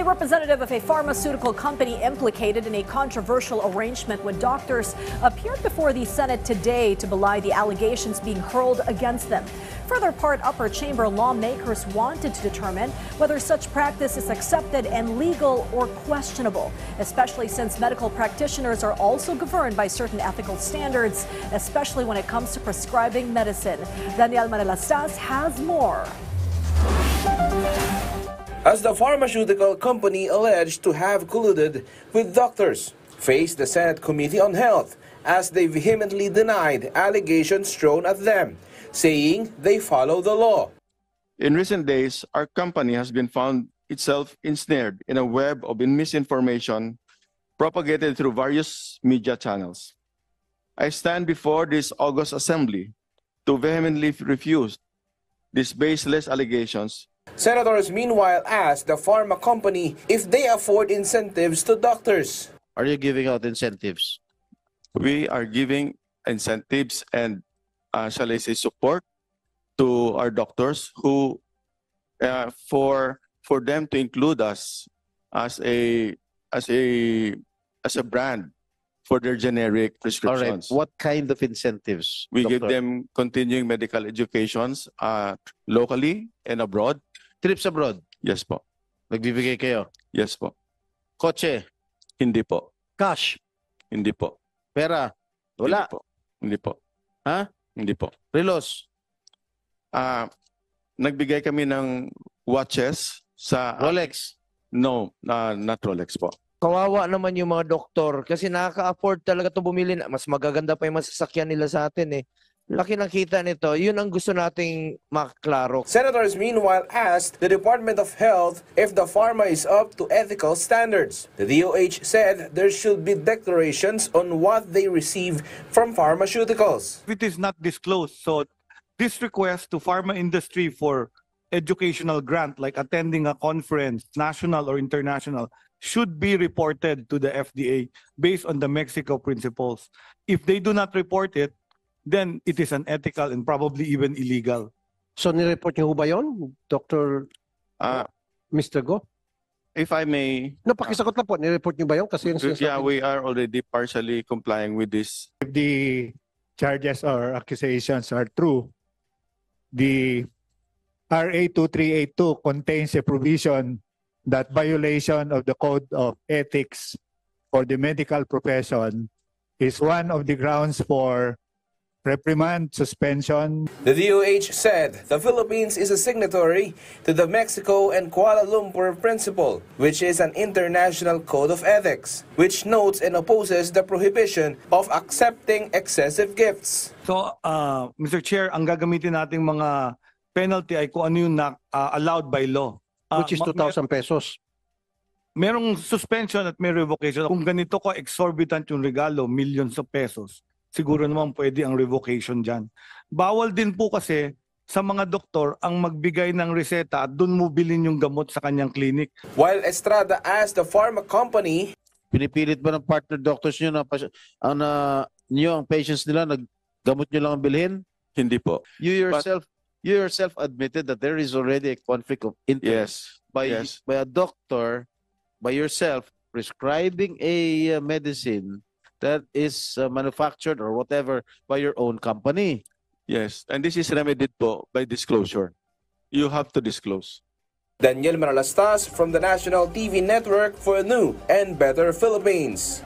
A representative of a pharmaceutical company implicated in a controversial arrangement with doctors appeared before the Senate today to belie the allegations being hurled against them. Further part, upper chamber lawmakers wanted to determine whether such practice is accepted and legal or questionable, especially since medical practitioners are also governed by certain ethical standards, especially when it comes to prescribing medicine. Daniel Manalastas has more. As the pharmaceutical company alleged to have colluded with doctors, faced the Senate Committee on Health as they vehemently denied allegations thrown at them, saying they follow the law. In recent days, our company has been found itself ensnared in a web of misinformation propagated through various media channels. I stand before this August Assembly to vehemently refuse these baseless allegations. Senators meanwhile asked the pharma company if they afford incentives to doctors. Are you giving out incentives? We are giving incentives and, shall I say, support to our doctors who, for them to include us as a brand for their generic prescriptions. All right. What kind of incentives? We Doctor? give them continuing medical educations locally and abroad. Trips abroad? Yes po. Nagbibigay kayo? Yes po. Kotse? Hindi po. Cash? Hindi po. Pera? Wala? Hindi po. Hindi po. Ha? Hindi po. Relos? Nagbigay kami ng watches sa... Rolex? No, not Rolex po. Kawawa naman yung mga doktor kasi nakaka-afford talaga ito bumili. Mas magaganda pa yung masasakyan nila sa atin eh. Laki ng kita nito. Yun ang gusto nating maklaro. Senators meanwhile asked the Department of Health if the pharma is up to ethical standards. The DOH said there should be declarations on what they receive from pharmaceuticals. It is not disclosed, so this request to pharma industry for educational grant like attending a conference, national or international, should be reported to the FDA based on the Mexico principles. If they do not report it, then it is unethical and probably even illegal. So nireport niyo ba yun, Dr. Mr. Go? If I may... No, pakisagot lang po. Nireport niyo ba yun? Kasi yung Yeah, we are already partially complying with this. If the charges or accusations are true, the RA 2382 contains a provision that violation of the Code of Ethics for the medical profession is one of the grounds for reprimand, suspension. The DOH said the Philippines is a signatory to the Mexico and Kuala Lumpur Principle, which is an international code of ethics, which notes and opposes the prohibition of accepting excessive gifts. So, Mr. Chair, ang gagamitin nating mga penalty ay kung ano yung allowed by law. Which is 2,000 pesos. Merong suspension at may revocation. Kung ganito ko exorbitant yung regalo, millions of pesos, siguro naman pwede ang revocation dyan. Bawal din po kasi sa mga doktor ang magbigay ng reseta at doon mo bilhin yung gamot sa kanyang clinic. While Estrada asked the pharma company, Pinipilit ba ng partner doctors nyo na ang patients nila, gamot nyo lang ang bilhin? Hindi po. You yourself admitted that there is already a conflict of interest by a doctor, by yourself, prescribing a medicine that is manufactured or whatever by your own company. Yes, and this is remedied po by disclosure. You have to disclose. Daniel Manalastas from the National TV Network for a new and better Philippines.